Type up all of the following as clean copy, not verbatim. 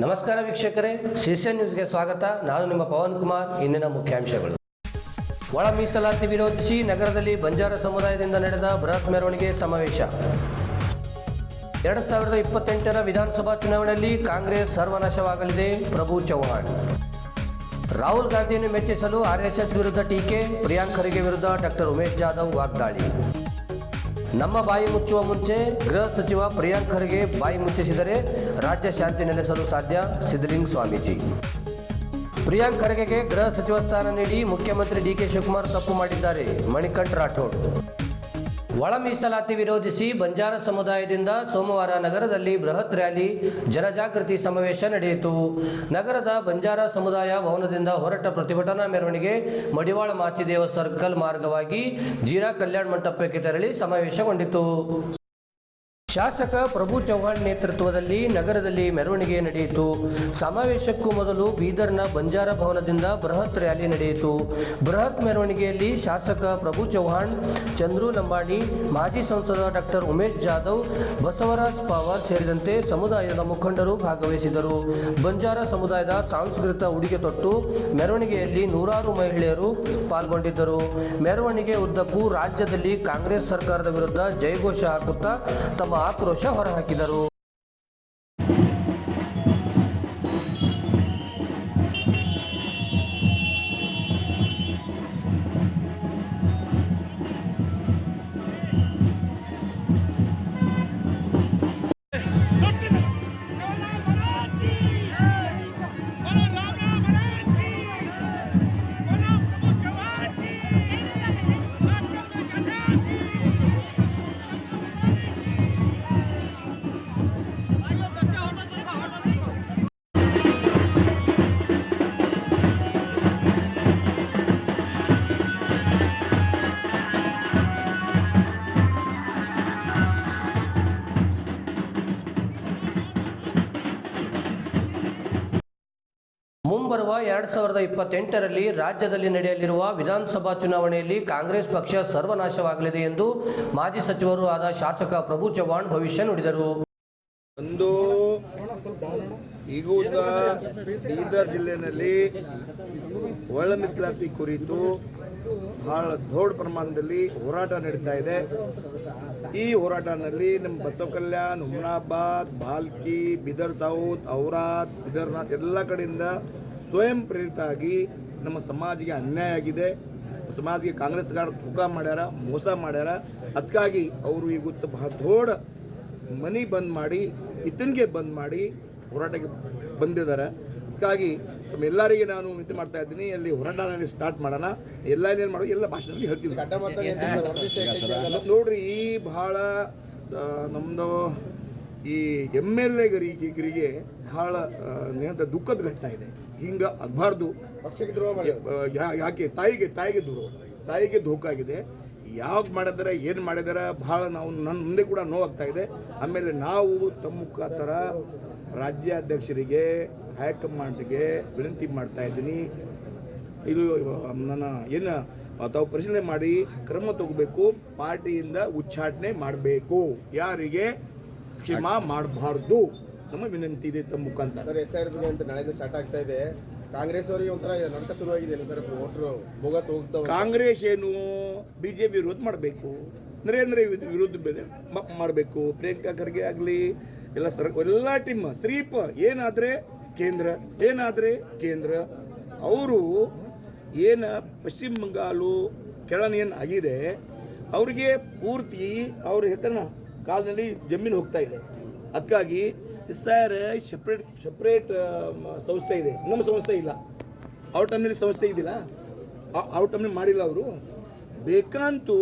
ನಮಸ್ಕಾರ ವೀಕ್ಷಕರೇ, ಸಿಎಸ್ಎನ್ ನ್ಯೂಸ್ಗೆ ಸ್ವಾಗತ. ನಾನು ನಿಮ್ಮ ಪವನ್ ಕುಮಾರ್. ಇಂದಿನ ಮುಖ್ಯಾಂಶಗಳು. ಒಳ ಮೀಸಲಾತಿ ವಿರೋಧಿಸಿ ನಗರದಲ್ಲಿ ಬಂಜಾರ ಸಮುದಾಯದಿಂದ ನಡೆದ ಬೃಹತ್ ಮೆರವಣಿಗೆ ಸಮಾವೇಶ. 2028ರ ವಿಧಾನಸಭಾ ಚುನಾವಣೆಯಲ್ಲಿ ಕಾಂಗ್ರೆಸ್ ಸರ್ವನಾಶವಾಗಲಿದೆ, ಪ್ರಭು ಚೌಹಾಣ್. ರಾಹುಲ್ ಗಾಂಧಿಯನ್ನು ಮೆಚ್ಚಿಸಲು ಆರ್ಎಸ್ಎಸ್ ವಿರುದ್ಧ ಟೀಕೆ, ಪ್ರಿಯಾಂಕ್ ಖರ್ಗೆ ವಿರುದ್ಧ ಡಾಕ್ಟರ್ ಉಮೇಶ್ ಜಾಧವ್ ವಾಗ್ದಾಳಿ. ನಮ್ಮ ಬಾಯಿ ಮುಚ್ಚುವ ಮುಂಚೆ ಗೃಹ ಸಚಿವ ಪ್ರಿಯಾಂಕ್ ಖರ್ಗೆ ಬಾಯಿ ಮುಚ್ಚಿಸಿದರೆ ರಾಜ್ಯ ಶಾಂತಿ ನೆಲೆಸಲು ಸಾಧ್ಯ, ಸಿದ್ದಲಿಂಗ ಸ್ವಾಮೀಜಿ. ಪ್ರಿಯಾಂಕ್ ಖರ್ಗೆಗೆ ಗೃಹ ಸಚಿವ ಸ್ಥಾನ ನೀಡಿ ಮುಖ್ಯಮಂತ್ರಿ ಡಿಕೆ ಶಿವಕುಮಾರ್ ತಪ್ಪು ಮಾಡಿದ್ದಾರೆ, ಮಣಿಕಂಠ್ ರಾಠೋಡ್. ಒಳ ಮೀಸಲಾತಿ ವಿರೋಧಿಸಿ ಬಂಜಾರ ಸಮುದಾಯದಿಂದ ಸೋಮವಾರ ನಗರದಲ್ಲಿ ಬೃಹತ್ ರ್ಯಾಲಿ, ಜನಜಾಗೃತಿ ಸಮಾವೇಶ ನಡೆಯಿತು. ನಗರದ ಬಂಜಾರ ಸಮುದಾಯ ಭವನದಿಂದ ಹೊರಟ ಪ್ರತಿಭಟನಾ ಮೆರವಣಿಗೆ ಮಡಿವಾಳ ಮಾಚಿದೇವ ಸರ್ಕಲ್ ಮಾರ್ಗವಾಗಿ ಜೀರಾ ಕಲ್ಯಾಣ ಮಂಟಪಕ್ಕೆ ತೆರಳಿ ಸಮಾವೇಶಗೊಂಡಿತು. ಶಾಸಕ ಪ್ರಭು ಚೌಹಾಣ್ ನೇತೃತ್ವದಲ್ಲಿ ನಗರದಲ್ಲಿ ಮೆರವಣಿಗೆ ನಡೆಯಿತು. ಸಮಾವೇಶಕ್ಕೂ ಮೊದಲು ಬೀದರ್ನ ಬಂಜಾರ ಭವನದಿಂದ ಬೃಹತ್ ರ್ಯಾಲಿ ನಡೆಯಿತು. ಬೃಹತ್ ಮೆರವಣಿಗೆಯಲ್ಲಿ ಶಾಸಕ ಪ್ರಭು ಚೌಹಾಣ್, ಚಂದ್ರು ಲಂಬಾಣಿ, ಮಾಜಿ ಸಂಸದ ಡಾಕ್ಟರ್ ಉಮೇಶ್ ಜಾಧವ್, ಬಸವರಾಜ್ ಪವಾರ್ ಸೇರಿದಂತೆ ಸಮುದಾಯದ ಮುಖಂಡರು ಭಾಗವಹಿಸಿದರು. ಬಂಜಾರ ಸಮುದಾಯದ ಸಾಂಸ್ಕೃತಿಕ ಉಡುಗೆ ತೊಟ್ಟು ಮೆರವಣಿಗೆಯಲ್ಲಿ ನೂರಾರು ಮಹಿಳೆಯರು ಪಾಲ್ಗೊಂಡಿದ್ದರು. ಮೆರವಣಿಗೆ ಉದ್ದಕ್ಕೂ ರಾಜ್ಯದಲ್ಲಿ ಕಾಂಗ್ರೆಸ್ ಸರ್ಕಾರದ ವಿರುದ್ಧ ಜಯಘೋಷ ಹಾಕುತ್ತಾ ತಮ್ಮ ಆಕ್ರೋಶ ಹೊರಹಾಕಿದರು. ಮುಂಬರುವ 2028ರಲ್ಲಿ ರಾಜ್ಯದಲ್ಲಿ ನಡೆಯಲಿರುವ ವಿಧಾನಸಭಾ ಚುನಾವಣೆಯಲ್ಲಿ ಕಾಂಗ್ರೆಸ್ ಪಕ್ಷ ಸರ್ವನಾಶವಾಗಲಿದೆ ಎಂದು ಮಾಜಿ ಸಚಿವರು ಆದ ಶಾಸಕ ಪ್ರಭು ಚೌಹಾಣ್ ಭವಿಷ್ಯ ನುಡಿದರು. ಒಂದು ಈಗ ಬೀದರ್ ಜಿಲ್ಲೆಯಲ್ಲಿ ಒಳ ಮೀಸಲಾತಿ ಕುರಿತು ಬಹಳ ದೊಡ್ಡ ಪ್ರಮಾಣದಲ್ಲಿ ಹೋರಾಟ ನಡೀತಾ ಇದೆ. ಈ ಹೋರಾಟದಲ್ಲಿ ನಮ್ಮ ಬಸವ ಕಲ್ಯಾಣ, ಹುಮನಾಬಾದ್, ಭಾಲ್ಕಿ, ಬೀದರ್ ಸೌತ್, ಔರಾದ್, ಬೀದರ್ನಾಥ್ ಎಲ್ಲ ಕಡೆಯಿಂದ ಸ್ವಯಂ ಪ್ರೇರಿತ ಆಗಿ ನಮ್ಮ ಸಮಾಜಿಗೆ ಅನ್ಯಾಯ ಆಗಿದೆ. ಸಮಾಜಿಗೆ ಕಾಂಗ್ರೆಸ್ಗಾರ ಧೋಖಾ ಮಾಡ್ಯಾರ, ಮೋಸ ಮಾಡ್ಯಾರ. ಅದಕ್ಕಾಗಿ ಅವರು ಇವತ್ತು ಬಹಳ ದೊಡ್ಡ ಮನಿ ಬಂದ್ ಮಾಡಿ, ಇತನಿಗೆ ಬಂದ್ ಮಾಡಿ ಹೋರಾಟಕ್ಕೆ ಬಂದಿದ್ದಾರೆ. ಅದಕ್ಕಾಗಿ ತಮ್ಮೆಲ್ಲರಿಗೆ ನಾನು ವಿನಂತಿ ಮಾಡ್ತಾ ಇದ್ದೀನಿ, ಅಲ್ಲಿ ಹೋರಾಟ ಸ್ಟಾರ್ಟ್ ಮಾಡೋಣ. ಎಲ್ಲ ಏನೇನು ಮಾಡೋ ಎಲ್ಲ ಭಾಷೆಯಲ್ಲಿ ಹೇಳ್ತೀವಿ. ನೋಡ್ರಿ, ಈ ಬಹಳ ನಮ್ಮದು ಈ MLA-ಗರಿಗೆ ಬಹಳ ದುಃಖದ ಘಟನೆ ಇದೆ. ಹಿಂಗೆ ಆಗಬಾರ್ದು. ಪಕ್ಷಕ್ಕೆ ದ್ರೋಹ ಯಾಕೆ ತಾಯಿಗೆ ಧೋಖ ಆಗಿದೆ. ಯಾವಾಗ ಮಾಡಿದಾರೆ, ಏನು ಮಾಡಿದಾರೆ, ಬಹಳ ನನ್ನ ಮುಂದೆ ಕೂಡ ನೋವಾಗ್ತಾ ಇದೆ. ಆಮೇಲೆ ನಾವು ತಮ್ಮ ಮುಖಾಂತರ ರಾಜ್ಯಾಧ್ಯಕ್ಷರಿಗೆ, ಹೈಕಮಾಂಡ್ಗೆ ವಿನಂತಿ ಮಾಡ್ತಾ ಇದ್ದೀನಿ, ಇದು ನನ್ನ ಏನು ತಾವು ಪರಿಶೀಲನೆ ಮಾಡಿ ಕ್ರಮ ತಗೋಬೇಕು. ಪಾರ್ಟಿಯಿಂದ ಉಚ್ಚಾಟನೆ ಮಾಡಬೇಕು, ಯಾರಿಗೆ ಕ್ಷಮಾ ಮಾಡಬಾರ್ದು, ನಮ್ಮ ವಿನಂತಿ ಇದೆ ತಮ್ಮ ಮುಖಾಂತರ. ಸರ್, SIR ಅಂತ ನಾಳೆ ಸ್ಟಾರ್ಟ್ ಆಗ್ತಾ ಇದೆ. ಕಾಂಗ್ರೆಸ್ ಅವರಿಗೆ ಒಂಥರ ನಡಕ ಶುರುವಾಗಿದೆ ಸರ್, ವೋಟ್ರು ಬೋಗಸ್ ಹೋಗ್ತಾವೆ. ಕಾಂಗ್ರೆಸ್ ಏನು BJP ವಿರೋಧ ಮಾಡಬೇಕು, ನರೇಂದ್ರ ವಿರುದ್ಧ ಮಾಡಬೇಕು. ಪ್ರಿಯಾಂಕಾ ಖರ್ಗೆ ಆಗಲಿ, ಎಲ್ಲ ಎಲ್ಲ ಟೀಮ್ ಸ್ರೀಪ್ ಏನಾದರೆ ಕೇಂದ್ರ ಅವರು ಏನು ಪಶ್ಚಿಮ ಬಂಗಾಳು ಕೆಳನ ಏನು ಆಗಿದೆ, ಅವರಿಗೆ ಪೂರ್ತಿ ಅವ್ರ ಹೆಸರನ್ನ ಕಾಲದಲ್ಲಿ ಜಮೀನು ಹೋಗ್ತಾ ಇದೆ. ಅದಕ್ಕಾಗಿ SIR ಸಪ್ರೇಟ್ ಸಂಸ್ಥೆ ಇದೆ, ನಮ್ಮ ಸಂಸ್ಥೆ ಇಲ್ಲ. ಅವ್ರ ಟೈಮ್ನಲ್ಲಿ ಸಂಸ್ಥೆ ಇದ್ದಿಲ್ಲ, ಅವ್ರ ಟೈಮ್ನಲ್ಲಿ ಮಾಡಿಲ್ಲ. ಅವರು ಬೇಕಂತೂ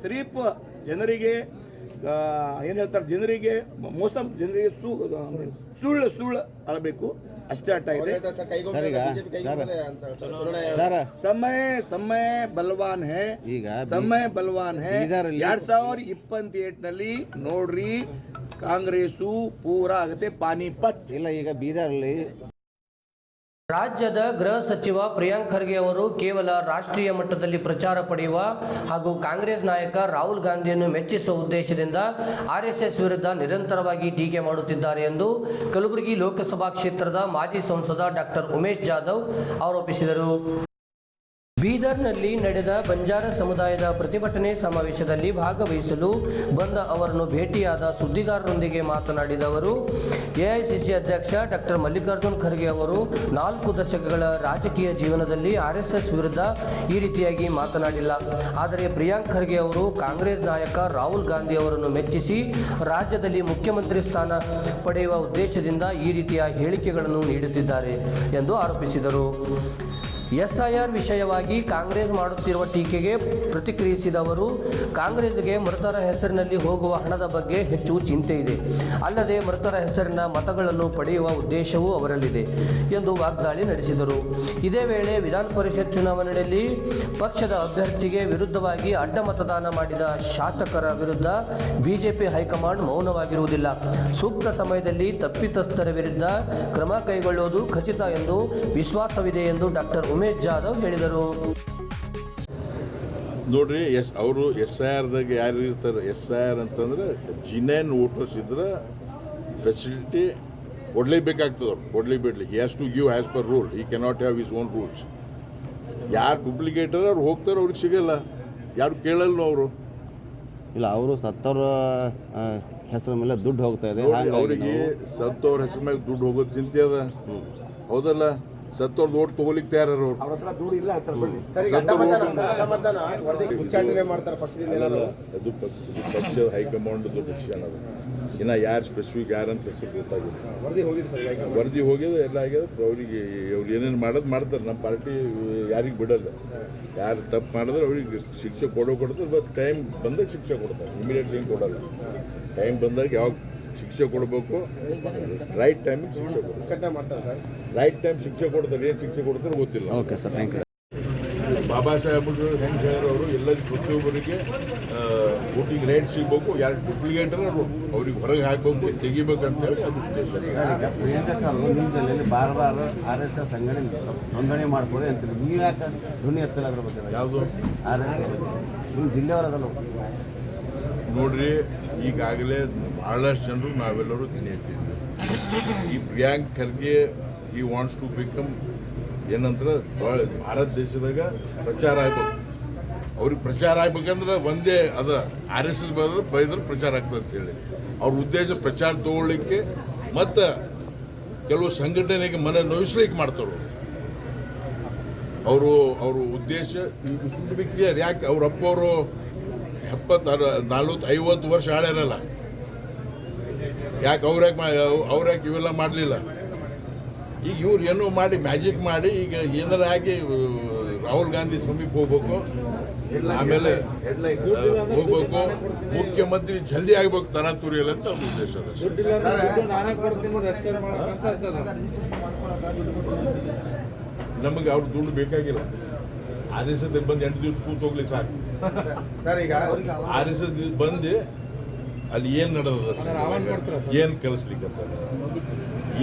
ಸ್ರೀಪ್ ಜನರಿಗೆ ಏನು ಹೇಳ್ತಾರೆ, ಜನರಿಗೆ ಮೋಸ, ಜನರಿಗೆ ಸುಳ್ಳು ಅಳಬೇಕು, ಅಷ್ಟೇ ಅರ್ಥ ಇದೆ. ಸಮಯ ಬಲವಾನ್ ಹೇ, ಸಮಯ ಬಲವಾನ್ ಹೇ. 2028ನಲ್ಲಿ ನೋಡ್ರಿ, ಕಾಂಗ್ರೆಸ್ಸು ಪೂರಾ ಆಗುತ್ತೆ ಪಾನಿಪತ್. ಇಲ್ಲ, ಈಗ ಬೀದರಲ್ಲಿ ರಾಜ್ಯದ ಗೃಹ ಸಚಿವ ಪ್ರಿಯಾಂಕ್ ಖರ್ಗೆ ಅವರು ಕೇವಲ ರಾಷ್ಟ್ರೀಯ ಮಟ್ಟದಲ್ಲಿ ಪ್ರಚಾರ ಪಡೆಯುವ ಹಾಗೂ ಕಾಂಗ್ರೆಸ್ ನಾಯಕ ರಾಹುಲ್ ಗಾಂಧಿಯನ್ನು ಮೆಚ್ಚಿಸುವ ಉದ್ದೇಶದಿಂದ ಆರ್ಎಸ್ಎಸ್ ವಿರುದ್ಧ ನಿರಂತರವಾಗಿ ಟೀಕೆ ಮಾಡುತ್ತಿದ್ದಾರೆ ಎಂದು ಕಲಬುರಗಿ ಲೋಕಸಭಾ ಕ್ಷೇತ್ರದ ಮಾಜಿ ಸಂಸದ ಡಾಕ್ಟರ್ ಉಮೇಶ್ ಜಾಧವ್ ಆರೋಪಿಸಿದರು. ಬೀದರ್ನಲ್ಲಿ ನಡೆದ ಬಂಜಾರ ಸಮುದಾಯದ ಪ್ರತಿಭಟನೆ ಸಮಾವೇಶದಲ್ಲಿ ಭಾಗವಹಿಸಲು ಬಂದ ಅವರನ್ನು ಭೇಟಿಯಾದ ಸುದ್ದಿಗಾರರೊಂದಿಗೆ ಮಾತನಾಡಿದ ಅವರು, ಎಐಸಿಸಿ ಅಧ್ಯಕ್ಷ ಡಾಕ್ಟರ್ ಮಲ್ಲಿಕಾರ್ಜುನ್ ಖರ್ಗೆ ಅವರು 4 ದಶಕಗಳ ರಾಜಕೀಯ ಜೀವನದಲ್ಲಿ ಆರ್ಎಸ್ಎಸ್ ವಿರುದ್ಧ ಈ ರೀತಿಯಾಗಿ ಮಾತನಾಡಿಲ್ಲ. ಆದರೆ ಪ್ರಿಯಾಂಕ್ ಖರ್ಗೆ ಅವರು ಕಾಂಗ್ರೆಸ್ ನಾಯಕ ರಾಹುಲ್ ಗಾಂಧಿ ಅವರನ್ನು ಮೆಚ್ಚಿಸಿ ರಾಜ್ಯದಲ್ಲಿ ಮುಖ್ಯಮಂತ್ರಿ ಸ್ಥಾನ ಪಡೆಯುವ ಉದ್ದೇಶದಿಂದ ಈ ರೀತಿಯ ಹೇಳಿಕೆಗಳನ್ನು ನೀಡುತ್ತಿದ್ದಾರೆ ಎಂದು ಆರೋಪಿಸಿದರು. ಎಸ್ಐಆರ್ ವಿಷಯವಾಗಿ ಕಾಂಗ್ರೆಸ್ ಮಾಡುತ್ತಿರುವ ಟೀಕೆಗೆ ಪ್ರತಿಕ್ರಿಯಿಸಿದ ಅವರು, ಕಾಂಗ್ರೆಸ್ಗೆ ಮೃತರ ಹೆಸರಿನಲ್ಲಿ ಹೋಗುವ ಹಣದ ಬಗ್ಗೆ ಹೆಚ್ಚು ಚಿಂತೆ ಇದೆ. ಅಲ್ಲದೆ ಮೃತರ ಹೆಸರಿನ ಮತಗಳನ್ನು ಪಡೆಯುವ ಉದ್ದೇಶವೂ ಅವರಲ್ಲಿದೆ ಎಂದು ವಾಗ್ದಾಳಿ ನಡೆಸಿದರು. ಇದೇ ವೇಳೆ ವಿಧಾನ ಪರಿಷತ್ ಚುನಾವಣೆಯಲ್ಲಿ ಪಕ್ಷದ ಅಭ್ಯರ್ಥಿಗೆ ವಿರುದ್ಧವಾಗಿ ಅಡ್ಡ ಮತದಾನ ಮಾಡಿದ ಶಾಸಕರ ವಿರುದ್ಧ ಬಿಜೆಪಿ ಹೈಕಮಾಂಡ್ ಮೌನವಾಗಿರುವುದಿಲ್ಲ. ಸೂಕ್ತ ಸಮಯದಲ್ಲಿ ತಪ್ಪಿತಸ್ಥರ ವಿರುದ್ಧ ಕ್ರಮ ಕೈಗೊಳ್ಳುವುದು ಖಚಿತ ಎಂದು ವಿಶ್ವಾಸವಿದೆ ಎಂದು ಡಾಕ್ಟರ್ ಉಮೇಶ್ ಜಾಧವ್ ಹೇಳಿದರು. ನೋಡ್ರಿ, ಅವರು SIRದಾಗ ಯಾರು ಇರ್ತಾರೆ, SIR ಅಂತಂದ್ರೆ ಜಿನೈನ್ ವೋಟರ್ಸ್ ಇದ್ರೆ ಫೆಸಿಲಿಟಿ ಕೊಡಲೇಬೇಕಾಗ್ತದೆ. ಅವ್ರು ಕೊಡಲಿ ಬಿಡಲಿ, he has to give as per rule, he cannot have his own rules. ಯಾರು ಡೂಪ್ಲಿಕೇಟರ್ ಅವ್ರು ಹೋಗ್ತಾರೆ, ಅವ್ರಿಗೆ ಸಿಗಲ್ಲ, ಯಾರು ಕೇಳಲ್ಲ ಅವರು. ಇಲ್ಲ, ಅವರು ಸತ್ತವ್ರ ಹೆಸರ ಮೇಲೆ ದುಡ್ಡು ಹೋಗ್ತಾ ಇದೆ. ಅವರಿಗೆ ಸತ್ತವ್ರ ಹೆಸರ ಮೇಲೆ ದುಡ್ಡು ಹೋಗೋದು ಚಿಂತೆ ಅದ, ಹೌದಲ್ಲ? ಸತ್ತವ್ರದ್ದು ಓಟ್ ತಗೋಲಿಕ್ಕೆ ತಯಾರರು ಅವ್ರು. ಅವ್ರ ಹತ್ರ ದುಡ್ಡು ಇಲ್ಲ ಅಂತ ಬನ್ನಿ. ಉಚ್ಚಾಟನೆ ಮಾಡ್ತಾರೆ ಪಕ್ಷದಿಂದ ಏನಾದ್ರು. ಅದು ಪಕ್ಷದ ಹೈಕಮಾಂಡ್ ಡಿಸಿಷನ್ ಅದು. ಇನ್ನು ಯಾರು ಸ್ಪೆಸಿಫಿಕ್ ಯಾರಂತ ಹೆಸರು ಗೊತ್ತಾಗಿಲ್ಲ. ವರದಿ ಹೋಗ್ಯದ ಎಲ್ಲ ಆಗ್ಯದ. ಅವ್ರಿಗೆ ಅವ್ರು ಏನೇನು ಮಾಡೋದು ಮಾಡ್ತಾರೆ. ನಮ್ಮ ಪಾರ್ಟಿ ಯಾರಿಗೆ ಬಿಡಲ್ಲ. ಯಾರು ತಪ್ಪು ಮಾಡಿದ್ರೆ ಅವ್ರಿಗೆ ಶಿಕ್ಷೆ ಕೊಡ್ತಾರೆ. ಬಟ್ ಟೈಮ್ ಬಂದಾಗ ಶಿಕ್ಷೆ ಕೊಡ್ತಾರೆ, ಇಮಿಡಿಯೇಟ್ಲಿ ಏನು ಕೊಡಲ್ಲ. ಟೈಮ್ ಬಂದಾಗ ಯಾವಾಗ ಶಿಕ್ಷೆ ಕೊಡಬೇಕು, ರೈಟ್ ಟೈಮಿಗೆ ಶಿಕ್ಷೆ ಕೊಡ್ತಾರೆ. ರೈಟ್ ಟೈಮ್ ಶಿಕ್ಷೆ ಕೊಡ್ತಾರೆ. ಏನು ಶಿಕ್ಷೆ ಕೊಡ್ತಾರೆ ಗೊತ್ತಿಲ್ಲ. Okay sir, thank you. Baba Saheb ಹೆಂಗೆ ಹೇಳೋರು, ಎಲ್ಲ ಪ್ರತಿಯೊಬ್ಬರಿಗೆ ವೋಟಿಂಗ್ ರೈಟ್ ಸಿಗಬೇಕು. ಯಾರು ಡೂಪ್ಲಿಕೇಟರ್ ಅವ್ರಿಗೆ ಹೊರಗೆ ಹಾಕಬೇಕು, ತೆಗಿಬೇಕಂತೇಳಿ ಅದು ಉದ್ದೇಶ. ಪ್ರಿಯಾಂಕಾ ಖರ್ಗೆ ನಿಮ್ಮ ಜಿಲ್ಲೆಯಲ್ಲಿ ಬಾರ್ RSS ಸಂಘಟನೆ ನೋಂದಣಿ ಮಾಡ್ಕೊಳ್ಳಿ ಅಂತೀರಿ. ನೀವು ಯಾಕೆ ಧ್ವನಿ ಎತ್ತಲ್ಲ ಅದ್ರ ಬಗ್ಗೆ? ಯಾವುದು RSS ನಿಮ್ಮ ಜಿಲ್ಲೆಯವರದಲ್ಲ. ನೋಡ್ರಿ, ಈಗಾಗಲೇ ಭಾಳಷ್ಟು ಜನರು ನಾವೆಲ್ಲರೂ ಧ್ವನಿ ಎತ್ತಿದ್ವಿ. ಈ ಪ್ರಿಯಾಂಕ್ ಖರ್ಗೆ ಈ ವಾಂಟ್ಸ್ ಟು ಬಿಕಮ್ ಏನಂದ್ರೆ ಭಾರತ ದೇಶದಾಗ ಪ್ರಚಾರ ಆಗ್ಬೇಕು. ಅವ್ರಿಗೆ ಪ್ರಚಾರ ಆಗ್ಬೇಕಂದ್ರೆ ಒಂದೇ ಅದ, RSS ಬೈದ್ರೆ ಪ್ರಚಾರ ಆಗ್ತದೆ ಅಂತೇಳಿ ಅವ್ರ ಉದ್ದೇಶ. ಪ್ರಚಾರ ತಗೊಳ್ಳಿಕ್ಕೆ ಮತ್ತು ಕೆಲವು ಸಂಘಟನೆಗೆ ಮನೆ ನೋಯಿಸ್ಲಿಕ್ಕೆ ಮಾಡ್ತಾರೆ ಅವ್ರ ಉದ್ದೇಶ. ಕ್ಲಿಯರ್. ಯಾಕೆ ಅವ್ರ ಅಪ್ಪವರು 40-50 ವರ್ಷ ಆಳ್ಯಾರಲ್ಲ, ಯಾಕೆ ಅವ್ರ್ಯಾಕೆ ಇವೆಲ್ಲ ಮಾಡಲಿಲ್ಲ? ಈಗ ಇವ್ರು ಏನೋ ಮಾಡಿ ಮ್ಯಾಜಿಕ್ ಮಾಡಿ ಈಗ ಏನಾರ ಆಗಿ ರಾಹುಲ್ ಗಾಂಧಿ ಸಮೀಪ ಹೋಗ್ಬೇಕು, ಆಮೇಲೆ ಹೋಗ್ಬೇಕು, ಮುಖ್ಯಮಂತ್ರಿ ಜಲ್ದಿ ಆಗ್ಬೇಕು ತರಾತುರಿಯಲ್ಲ ಅಂತ ಅವ್ರ ಉದ್ದೇಶ ಅದ. ನಮಗೆ ಅವ್ರ ದುಡ್ಡು ಬೇಕಾಗಿಲ್ಲ. RSS ಬಂದು 8 ದಿವಸ ಕೂತ್ ಹೋಗ್ಲಿ ಸಾಕು ಸರ್. ಈಗ RSS ಬಂದು ಅಲ್ಲಿ ಏನು ನಡೆದ, ಏನು ಕಲಿಸ್ಲಿಕ್ಕೆ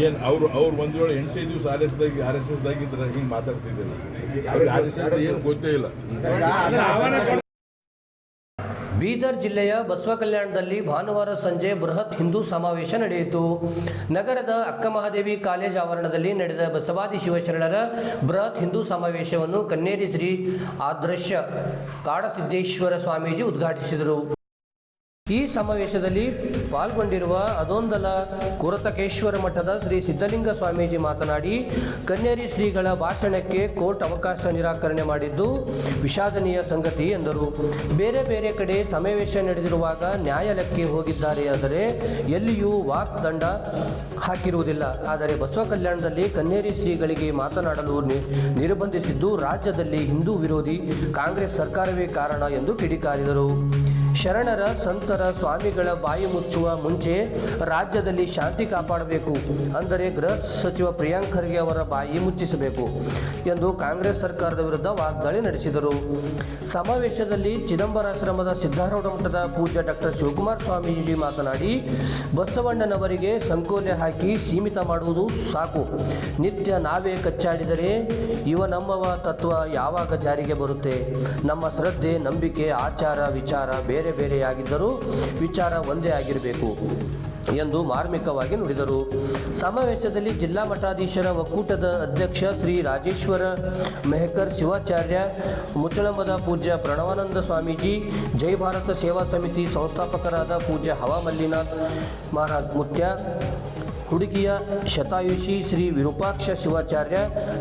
ಏನು ಅವ್ರು ಒಂದು ವೇಳೆ 8 ದಿವಸ RSS ದಾಗಿದ್ರೆ ಹಿಂಗೆ ಮಾತಾಡ್ತಿದ್ದಿಲ್ಲ. RSS ಏನು ಗೊತ್ತೇ ಇಲ್ಲ. ಬೀದರ್ ಜಿಲ್ಲೆಯ ಬಸವಕಲ್ಯಾಣದಲ್ಲಿ ಭಾನುವಾರ ಸಂಜೆ ಬೃಹತ್ ಹಿಂದೂ ಸಮಾವೇಶ ನಡೆಯಿತು. ನಗರದ ಅಕ್ಕಮಹಾದೇವಿ ಕಾಲೇಜ್ ಆವರಣದಲ್ಲಿ ನಡೆದ ಬಸವಾದಿ ಶಿವಶರಣರ ಬೃಹತ್ ಹಿಂದೂ ಸಮಾವೇಶವನ್ನು ಕನ್ನೇರಿ ಶ್ರೀ ಆದರ್ಶ ಕಾಡಸಿದ್ದೇಶ್ವರ ಸ್ವಾಮೀಜಿ ಉದ್ಘಾಟಿಸಿದರು. ಈ ಸಮಾವೇಶದಲ್ಲಿ ಪಾಲ್ಗೊಂಡಿರುವ ಅದೊಂದಲ ಕೊರತಕೇಶ್ವರ ಮಠದ ಶ್ರೀ ಸಿದ್ಧಲಿಂಗ ಸ್ವಾಮೀಜಿ ಮಾತನಾಡಿ, ಕನ್ನೇರಿ ಶ್ರೀಗಳ ಭಾಷಣಕ್ಕೆ ಕೋರ್ಟ್ ಅವಕಾಶ ನಿರಾಕರಣೆ ಮಾಡಿದ್ದು ವಿಷಾದನೀಯ ಸಂಗತಿ ಎಂದರು. ಬೇರೆ ಬೇರೆ ಕಡೆ ಸಮಾವೇಶ ನಡೆದಿರುವಾಗ ನ್ಯಾಯಾಲಯಕ್ಕೆ ಹೋಗಿದ್ದಾರೆ, ಆದರೆ ಎಲ್ಲಿಯೂ ವಾಕ್ದಂಡ ಹಾಕಿರುವುದಿಲ್ಲ. ಆದರೆ ಬಸವ ಕಲ್ಯಾಣದಲ್ಲಿ ಕನ್ನೇರಿ ಶ್ರೀಗಳಿಗೆ ಮಾತನಾಡಲು ನಿರ್ಬಂಧಿಸಿದ್ದು ರಾಜ್ಯದಲ್ಲಿ ಹಿಂದೂ ವಿರೋಧಿ ಕಾಂಗ್ರೆಸ್ ಸರ್ಕಾರವೇ ಕಾರಣ ಎಂದು ಕಿಡಿಕಾರಿದರು. ಶರಣರ ಸಂತರ ಸ್ವಾಮಿಗಳ ಬಾಯಿ ಮುಚ್ಚುವ ಮುಂಚೆ ರಾಜ್ಯದಲ್ಲಿ ಶಾಂತಿ ಕಾಪಾಡಬೇಕು, ಅಂದರೆ ಗೃಹ ಸಚಿವ ಪ್ರಿಯಾಂಕ್ ಖರ್ಗೆ ಅವರ ಬಾಯಿ ಮುಚ್ಚಿಸಬೇಕು ಎಂದು ಕಾಂಗ್ರೆಸ್ ಸರ್ಕಾರದ ವಿರುದ್ಧ ವಾಗ್ದಾಳಿ ನಡೆಸಿದರು. ಸಮಾವೇಶದಲ್ಲಿ ಚಿದಂಬರಾಶ್ರಮದ ಸಿದ್ಧಾರೂಢ ಮಠದ ಪೂಜ್ಯ ಡಾಕ್ಟರ್ ಶಿವಕುಮಾರ ಸ್ವಾಮೀಜಿ ಮಾತನಾಡಿ, ಬಸವಣ್ಣನವರಿಗೆ ಸಂಕೋಲೆ ಹಾಕಿ ಸೀಮಿತ ಮಾಡುವುದು ಸಾಕು. ನಿತ್ಯ ನಾವೇ ಕಚ್ಚಾಡಿದರೆ ಇವ ನಮ್ಮವ ತತ್ವ ಯಾವಾಗ ಜಾರಿಗೆ ಬರುತ್ತೆ? ನಮ್ಮ ಶ್ರದ್ಧೆ, ನಂಬಿಕೆ, ಆಚಾರ, ವಿಚಾರ ಬೇರೆ ಬೇರೆಯಾಗಿದ್ದರೂ ವಿಚಾರ ಒಂದೇ ಆಗಿರಬೇಕು ಎಂದು ಮಾರ್ಮಿಕವಾಗಿ ನುಡಿದರು. ಸಮಾವೇಶದಲ್ಲಿ ಜಿಲ್ಲಾ ಮಠಾಧೀಶರ ಒಕ್ಕೂಟದ ಅಧ್ಯಕ್ಷ ಶ್ರೀ ರಾಜೇಶ್ವರ ಮೆಹಕರ್ ಶಿವಾಚಾರ್ಯ, ಮುಚ್ಚಳಂಬದ ಪೂಜ್ಯ ಪ್ರಣವಾನಂದ ಸ್ವಾಮೀಜಿ, ಜೈ ಭಾರತ ಸೇವಾ ಸಮಿತಿ ಸಂಸ್ಥಾಪಕರಾದ ಪೂಜ್ಯ ಹವಾ ಮಲ್ಲಿನಾಥ್ ಮಹಾರಾಜ್ ಮುತ್ಯ, ಹುಡುಗಿಯ ಶತಾಯುಷಿ ಶ್ರೀ ವಿರೂಪಾಕ್ಷ ಶಿವಾಚಾರ್ಯ,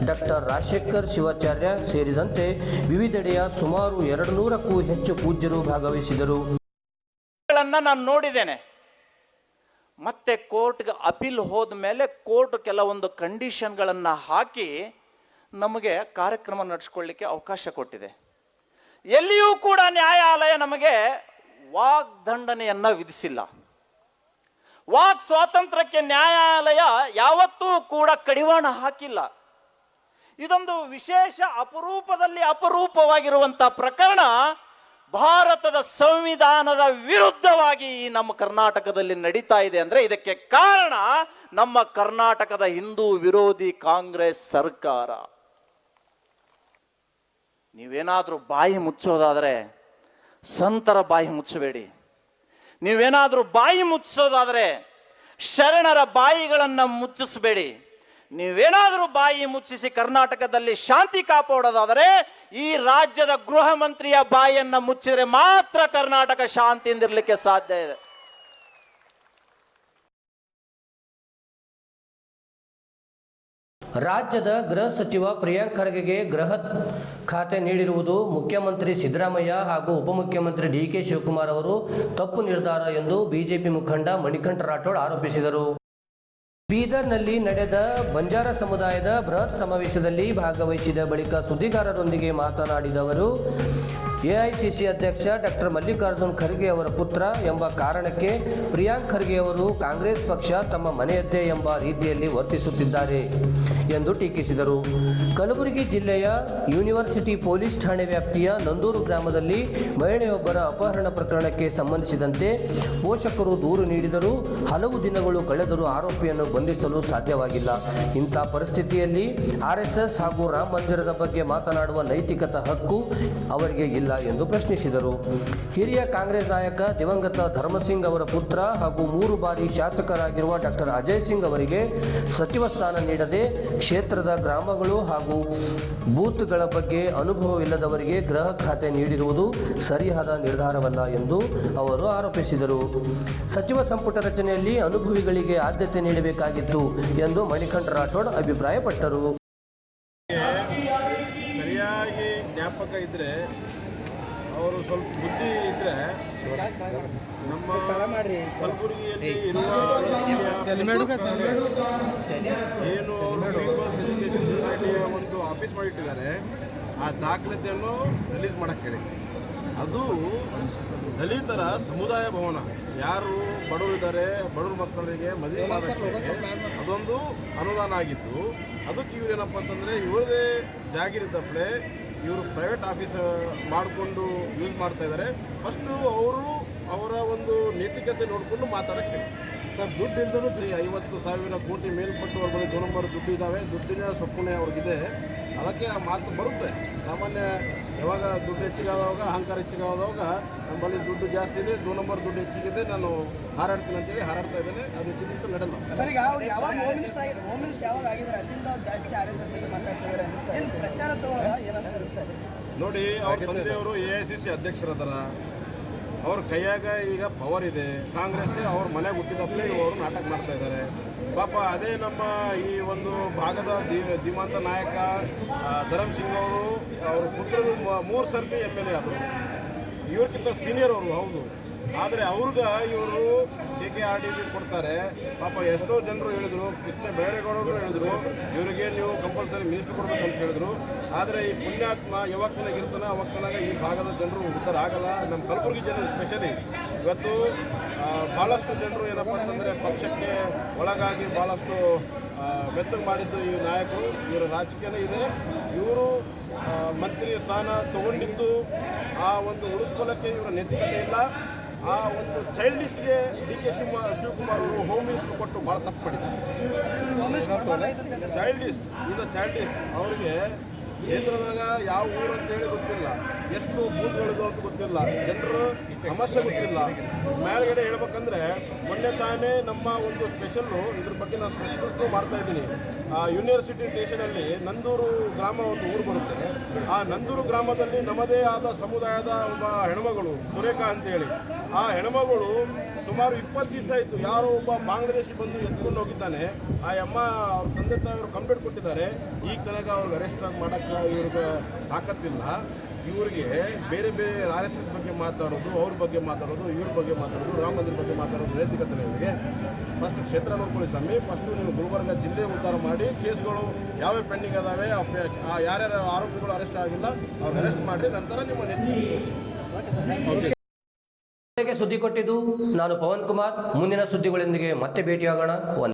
ಡಾಕ್ಟರ್ ರಾಜಶೇಖರ್ ಶಿವಾಚಾರ್ಯ ಸೇರಿದಂತೆ ವಿವಿಧೆಡೆಯ ಸುಮಾರು 200ಕ್ಕೂ ಹೆಚ್ಚು ಪೂಜ್ಯರು ಭಾಗವಹಿಸಿದರು. ನಾನು ನೋಡಿದ್ದೇನೆ. ಮತ್ತೆ ಕೋರ್ಟ್ಗೆ ಅಪೀಲ್ ಹೋದ ಮೇಲೆ ಕೋರ್ಟ್ ಕೆಲವೊಂದು ಕಂಡೀಷನ್ಗಳನ್ನು ಹಾಕಿ ನಮಗೆ ಕಾರ್ಯಕ್ರಮ ನಡೆಸ್ಕೊಳ್ಳಿಕ್ಕೆ ಅವಕಾಶ ಕೊಟ್ಟಿದೆ. ಎಲ್ಲಿಯೂ ಕೂಡ ನ್ಯಾಯಾಲಯ ನಮಗೆ ವಾಗ್ದಂಡನೆಯನ್ನ ವಿಧಿಸಿಲ್ಲ. ವಾಕ್ ಸ್ವಾತಂತ್ರ್ಯಕ್ಕೆ ನ್ಯಾಯಾಲಯ ಯಾವತ್ತೂ ಕೂಡ ಕಡಿವಾಣ ಹಾಕಿಲ್ಲ. ಇದೊಂದು ವಿಶೇಷ ಅಪರೂಪದಲ್ಲಿ ಅಪರೂಪವಾಗಿರುವಂತಹ ಪ್ರಕರಣ. ಭಾರತದ ಸಂವಿಧಾನದ ವಿರುದ್ಧವಾಗಿ ನಮ್ಮ ಕರ್ನಾಟಕದಲ್ಲಿ ನಡೀತಾ ಇದೆ ಅಂದ್ರೆ ಇದಕ್ಕೆ ಕಾರಣ ನಮ್ಮ ಕರ್ನಾಟಕದ ಹಿಂದೂ ವಿರೋಧಿ ಕಾಂಗ್ರೆಸ್ ಸರ್ಕಾರ. ನೀವೇನಾದ್ರೂ ಬಾಯಿ ಮುಚ್ಚೋದಾದ್ರೆ ಸಂತರ ಬಾಯಿ ಮುಚ್ಚಬೇಡಿ. ನೀವೇನಾದ್ರೂ ಬಾಯಿ ಮುಚ್ಚೋದಾದ್ರೆ ಶರಣರ ಬಾಯಿಗಳನ್ನ ಮುಚ್ಚಿಸಬೇಡಿ. ನೀವೇನಾದ್ರೂ ಬಾಯಿ ಮುಚ್ಚಿಸಿ ಕರ್ನಾಟಕದಲ್ಲಿ ಶಾಂತಿ ಕಾಪಾಡೋದಾದರೆ ಈ ರಾಜ್ಯದ ಗೃಹ ಮಂತ್ರಿಯ ಬಾಯಿಯನ್ನ ಮುಚ್ಚಿದ್ರೆ ಮಾತ್ರ ಕರ್ನಾಟಕ ಶಾಂತಿಯಿಂದಿರ್ಲಿಕ್ಕೆ ಸಾಧ್ಯ ಇದೆ. ರಾಜ್ಯದ ಗೃಹ ಸಚಿವ ಪ್ರಿಯಾಂಕ್ ಖರ್ಗೆಗೆ ಗೃಹ ಖಾತೆ ನೀಡಿರುವುದು ಮುಖ್ಯಮಂತ್ರಿ ಸಿದ್ದರಾಮಯ್ಯ ಹಾಗೂ ಉಪಮುಖ್ಯಮಂತ್ರಿ ಡಿ.ಕೆ. ಶಿವಕುಮಾರ್ ಅವರು ತಪ್ಪು ನಿರ್ಧಾರ ಎಂದು ಬಿಜೆಪಿ ಮುಖಂಡ ಮಣಿಕಂಠ ರಾಠೋಡ್ ಆರೋಪಿಸಿದರು. ಬೀದರ್ನಲ್ಲಿ ನಡೆದ ಬಂಜಾರ ಸಮುದಾಯದ ಬೃಹತ್ ಸಮಾವೇಶದಲ್ಲಿ ಭಾಗವಹಿಸಿದ ಬಳಿಕ ಸುದ್ದಿಗಾರರೊಂದಿಗೆ ಮಾತನಾಡಿದ ಅವರು, ಎಐಸಿಸಿ ಅಧ್ಯಕ್ಷ ಡಾಕ್ಟರ್ ಮಲ್ಲಿಕಾರ್ಜುನ್ ಖರ್ಗೆ ಅವರ ಪುತ್ರ ಎಂಬ ಕಾರಣಕ್ಕೆ ಪ್ರಿಯಾಂಕ್ ಖರ್ಗೆ ಅವರು ಕಾಂಗ್ರೆಸ್ ಪಕ್ಷ ತಮ್ಮ ಮನೆಯದ್ದೇ ಎಂಬ ರೀತಿಯಲ್ಲಿ ವರ್ತಿಸುತ್ತಿದ್ದಾರೆ ಎಂದು ಟೀಕಿಸಿದರು. ಕಲಬುರಗಿ ಜಿಲ್ಲೆಯ ಯೂನಿವರ್ಸಿಟಿ ಪೊಲೀಸ್ ಠಾಣೆ ವ್ಯಾಪ್ತಿಯ ನಂದೂರು ಗ್ರಾಮದಲ್ಲಿ ಮಹಿಳೆಯೊಬ್ಬರ ಅಪಹರಣ ಪ್ರಕರಣಕ್ಕೆ ಸಂಬಂಧಿಸಿದಂತೆ ಪೋಷಕರು ದೂರು ನೀಡಿದರೂ ಹಲವು ದಿನಗಳು ಕಳೆದರೂ ಆರೋಪಿಯನ್ನು ಬಂಧಿಸಲು ಸಾಧ್ಯವಾಗಿಲ್ಲ. ಇಂಥ ಪರಿಸ್ಥಿತಿಯಲ್ಲಿ ಆರ್ಎಸ್ಎಸ್ ಹಾಗೂ ರಾಮ ಮಂದಿರದ ಬಗ್ಗೆ ಮಾತನಾಡುವ ನೈತಿಕತೆ ಹಕ್ಕು ಅವರಿಗೆ ಇಲ್ಲ ಎಂದು ಪ್ರಶ್ನಿಸಿದರು. ಹಿರಿಯ ಕಾಂಗ್ರೆಸ್ ನಾಯಕ ದಿವಂಗತ ಧರ್ಮಸಿಂಗ್ ಅವರ ಪುತ್ರ ಹಾಗೂ 3 ಬಾರಿ ಶಾಸಕರಾಗಿರುವ ಡಾಕ್ಟರ್ ಅಜಯ್ ಸಿಂಗ್ ಅವರಿಗೆ ಸಚಿವ ಸ್ಥಾನ ನೀಡದೆ ಕ್ಷೇತ್ರದ ಗ್ರಾಮಗಳು ಹಾಗೂ ಬೂತ್ಗಳ ಬಗ್ಗೆ ಅನುಭವವಿಲ್ಲದವರಿಗೆ ಗೃಹ ಖಾತೆ ನೀಡಿರುವುದು ಸರಿಯಾದ ನಿರ್ಧಾರವಲ್ಲ ಎಂದು ಅವರು ಆರೋಪಿಸಿದರು. ಸಚಿವ ಸಂಪುಟ ರಚನೆಯಲ್ಲಿ ಅನುಭವಿಗಳಿಗೆ ಆದ್ಯತೆ ನೀಡಬೇಕಾಗಿತ್ತು ಎಂದು ಮಣಿಕಂಠ ರಾಠೋಡ್ ಅಭಿಪ್ರಾಯಪಟ್ಟರು. ಸರಿಯಾಗಿ ಜ್ಞಾಪಕ ಇದ್ರೆ, ಅವರು ಸ್ವಲ್ಪ ಬುದ್ಧಿ ಇದ್ರೆ ನಮ್ಮ ಕಲಬುರಗಿಯಲ್ಲಿ ಇರುವ ಏನು ಅವರು ಪೀಪಲ್ಸ್ ಎಜುಕೇಷನ್ ಸೊಸೈಟಿಯ ಒಂದು ಆಫೀಸ್ ಮಾಡಿಟ್ಟಿದ್ದಾರೆ, ಆ ದಾಖಲೆತೆಯನ್ನು ರಿಲೀಸ್ ಮಾಡಕ್ಕೆ ಹೇಳಿ. ಅದು ದಲಿತರ ಸಮುದಾಯ ಭವನ. ಯಾರು ಬಡವರಿದ್ದಾರೆ, ಬಡವ್ರ ಮಕ್ಕಳಿಗೆ ಮದುವೆ ಮಾಡೋಕ್ಕೆ ಅದೊಂದು ಅನುದಾನ ಆಗಿತ್ತು. ಅದಕ್ಕೆ ಇವ್ರೇನಪ್ಪ ಅಂತಂದರೆ ಇವ್ರದೇ ಜಾಗೀರಿದ್ದಪ್ಪಳೆ ಇವರು ಪ್ರೈವೇಟ್ ಆಫೀಸ್ ಮಾಡಿಕೊಂಡು ಯೂಸ್ ಮಾಡ್ತಾ ಇದ್ದಾರೆ. ಫಸ್ಟು ಅವರು ಅವರ ಒಂದು ನೈತಿಕತೆ ನೋಡಿಕೊಂಡು ಮಾತಾಡೋಕ್ಕೆ ಹೇಳಿ. ಸರ್, ದುಡ್ಡು ಇಲ್ದರೂ 50,000 ಕೋಟಿ ಮೇಲ್ಪಟ್ಟು ಅವ್ರ ಬಳಿ 2 ನಂಬರ್ ದುಡ್ಡು ಇದ್ದಾವೆ. ದುಡ್ಡಿನ ಸೊಪ್ಪುನೆ ಅವ್ರಿಗಿದೆ. ಅದಕ್ಕೆ ಆ ಮಾತು ಬರುತ್ತೆ. ಸಾಮಾನ್ಯ ಯಾವಾಗ ದುಡ್ಡು ಹೆಚ್ಚಿಗಾದಾಗ, ಅಹಂಕಾರ ಹೆಚ್ಚಿಗಾದಾಗ ನಮ್ಮಲ್ಲಿ ದುಡ್ಡು ಜಾಸ್ತಿ ಇದೆ, 2 ನಂಬರ್ ದುಡ್ಡು ಹೆಚ್ಚಿಗಿದೆ, ನಾನು ಹಾರಾಡ್ತೀನಿ ಅಂತೇಳಿ ಹಾರಾಡ್ತಾ ಇದ್ದೇನೆ. ಅದು ಹೆಚ್ಚು ದಿವಸ ನಡೆಯಲ್ಲ. ಸರ್, ಈಗ ಅವ್ರು ಯಾವಾಗ ಹೋಮ್ ಮಿನಿಸ್ಟರ್ ಯಾವಾಗ ಆಗಿದ್ದಾರೆ ಅಲ್ಲಿಂದ ಜಾಸ್ತಿ RSS ಬಗ್ಗೆ ಮಾತಾಡ್ತಿದ್ದಾರೆ. ಏನು ಪ್ರಚಾರ ತಗೊಳ್ಳೋದ ಏನಂತ ಇರುತ್ತೆ ನೋಡಿ. ಅವ್ರ ತಂದೆಯವರು AICC ಅಧ್ಯಕ್ಷರದಾರ. ಅವ್ರ ಕೈಯಾಗ ಈಗ ಪವರ್ ಇದೆ. ಕಾಂಗ್ರೆಸ್ ಅವ್ರ ಮನೆಗೆ ಹುಟ್ಟಿದಪ್ಪಲೇ ಅವರು ನಾಟಕ ಮಾಡ್ತಾ ಇದ್ದಾರೆ. ಪಾಪ ಅದೇ ನಮ್ಮ ಈ ಒಂದು ಭಾಗದ ಧೀಮಂತ ನಾಯಕ ಧರಮ್ ಸಿಂಗ್ ಅವರು, ಅವ್ರ ಪುತ್ರರು 3 ಸರ್ತಿ MLA ಆದರು. ಇವ್ರಿಗಿಂತ ಸೀನಿಯರ್ ಅವರು. ಹೌದು, ಆದರೆ ಅವ್ರಿಗೆ ಇವರು KKRDB ಕೊಡ್ತಾರೆ. ಪಾಪ ಎಷ್ಟೋ ಜನರು ಹೇಳಿದರು, ಕೃಷ್ಣ ಬೈರೇಗೌಡರು ಹೇಳಿದರು, ಇವರಿಗೆ ನೀವು ಕಂಪಲ್ಸರಿ ಮಿನಿಸ್ಟ್ರಿ ಕೊಡ್ಬೇಕಂತ ಹೇಳಿದ್ರು. ಆದರೆ ಈ ಪುಣ್ಯಾತ್ಮ ಯಾವಾಗ ತನಕ ಇರ್ತಾನೆ ಅವಾಗ ತನಕ ಈ ಭಾಗದ ಜನರು ಉದ್ಧಾರ ಆಗಲ್ಲ. ನಮ್ಮ ಕಲಬುರಗಿ ಜನರು ಸ್ಪೆಷಲಿ ಇವತ್ತು ಭಾಳಷ್ಟು ಜನರು ಏನಪ್ಪ ಅಂತಂದರೆ ಪಕ್ಷಕ್ಕೆ ಒಳಗಾಗಿ ಭಾಳಷ್ಟು ಮೆತ್ತಗೆ ಮಾಡಿದ್ದು ಈ ನಾಯಕರು. ಇವರ ರಾಜಕೀಯನೇ ಇದೆ. ಇವರು ಮಂತ್ರಿ ಸ್ಥಾನ ತಗೊಂಡಿದ್ದು ಆ ಒಂದು ಉಳಿಸ್ಕೊಳ್ಳೋಕ್ಕೆ ಇವರ ನೈತಿಕತೆ ಇಲ್ಲ. ಆ ಒಂದು ಚೈಲ್ಡಿಸ್ಟ್ಗೆ DK ಶಿವಕುಮಾರ್ ಅವರು ಹೋಮ್ ಮಿನಿಸ್ಟರ್ ಕೊಟ್ಟು ಭಾಳ ತಪ್ಪು ಮಾಡಿದ್ದಾರೆ. ಚೈಲ್ಡಿಸ್ಟ್ ಈಸ್ ಅ ಚೈಲ್ಡಿಸ್ಟ್. ಅವರಿಗೆ ಕ್ಷೇತ್ರದಾಗ ಯಾವ ಊರು ಅಂತೇಳಿ ಗೊತ್ತಿಲ್ಲ, ಎಷ್ಟು ಬೂತ್ಗಳಿದು ಅಂತ ಗೊತ್ತಿಲ್ಲ, ಜನರು ಸಮಸ್ಯೆ ಗೊತ್ತಿಲ್ಲ. ಮೇಲ್ಗಡೆ ಹೇಳ್ಬೇಕಂದ್ರೆ ಮೊನ್ನೆ ತಾನೇ ನಮ್ಮ ಒಂದು ಸ್ಪೆಷಲ್ಲು ಇದ್ರ ಬಗ್ಗೆ ನಾನು ಪ್ರಸ್ತುತ ಮಾಡ್ತಾ ಇದ್ದೀನಿ. ಯೂನಿವರ್ಸಿಟಿ ಸ್ಟೇಷನಲ್ಲಿ ನಂದೂರು ಗ್ರಾಮ ಒಂದು ಊರು ಬರುತ್ತೆ. ಆ ನಂದೂರು ಗ್ರಾಮದಲ್ಲಿ ನಮ್ಮದೇ ಆದ ಸಮುದಾಯದ ಒಬ್ಬ ಹೆಣ್ಮಗಳು ಸುರೇಖಾ ಅಂತೇಳಿ, ಆ ಹೆಣ್ಮಗಳು ಸುಮಾರು 20 ದಿವಸ ಆಯಿತು ಯಾರೋ ಒಬ್ಬ ಬಾಂಗ್ಲಾದೇಶಿ ಬಂದು ಎತ್ಕೊಂಡು ಹೋಗಿದ್ದಾನೆ. ಆ ಅಮ್ಮ ಅವ್ರ ತಂದೆ ತಾಯಿಯವರು ಕಂಪ್ಲೇಂಟ್ ಕೊಟ್ಟಿದ್ದಾರೆ. ಈಗ ತನಕ ಅವ್ರಿಗೆ ಅರೆಸ್ಟ್ ಮಾಡೋಕ್ಕೆ ಇವ್ರಿಗೆ ತಾಕತ್ತಿಲ್ಲ. ಇವರಿಗೆ ಬೇರೆ ಬೇರೆ RSS ಬಗ್ಗೆ ಮಾತಾಡೋದು, ಅವ್ರ ಬಗ್ಗೆ ಮಾತಾಡೋದು, ಇವ್ರ ಬಗ್ಗೆ ಮಾತಾಡೋದು, ರಾಮ ಮಂದಿರ ಬಗ್ಗೆ ಮಾತಾಡೋದು ನೈತಿಕತೆ ಇವರಿಗೆ. ಫಸ್ಟ್ ಕ್ಷೇತ್ರ ನೋಡ್ಕೊಳ್ಳಿ ಸ್ವಾಮಿ. ಫಸ್ಟು ನೀವು ಗುಲ್ಬರ್ಗ ಜಿಲ್ಲೆ ಉದ್ಧಾರ ಮಾಡಿ, ಕೇಸ್ಗಳು ಯಾವ್ಯಾವ ಪೆಂಡಿಂಗ್ ಅದಾವೆ, ಯಾರ್ಯಾರು ಆರೋಪಿಗಳು ಅರೆಸ್ಟ್ ಆಗಿಲ್ಲ ಅವ್ರಿಗೆ ಅರೆಸ್ಟ್ ಮಾಡಿರಿ, ನಂತರ ನಿಮ್ಮ ನೈತಿಕ ಸುದ್ದಿ ಕೊಟ್ಟಿದ್ದು ನಾನು ಪವನ್ ಕುಮಾರ್. ಮುಂದಿನ ಸುದ್ದಿಗಳೊಂದಿಗೆ ಮತ್ತೆ ಭೇಟಿಯಾಗೋಣ.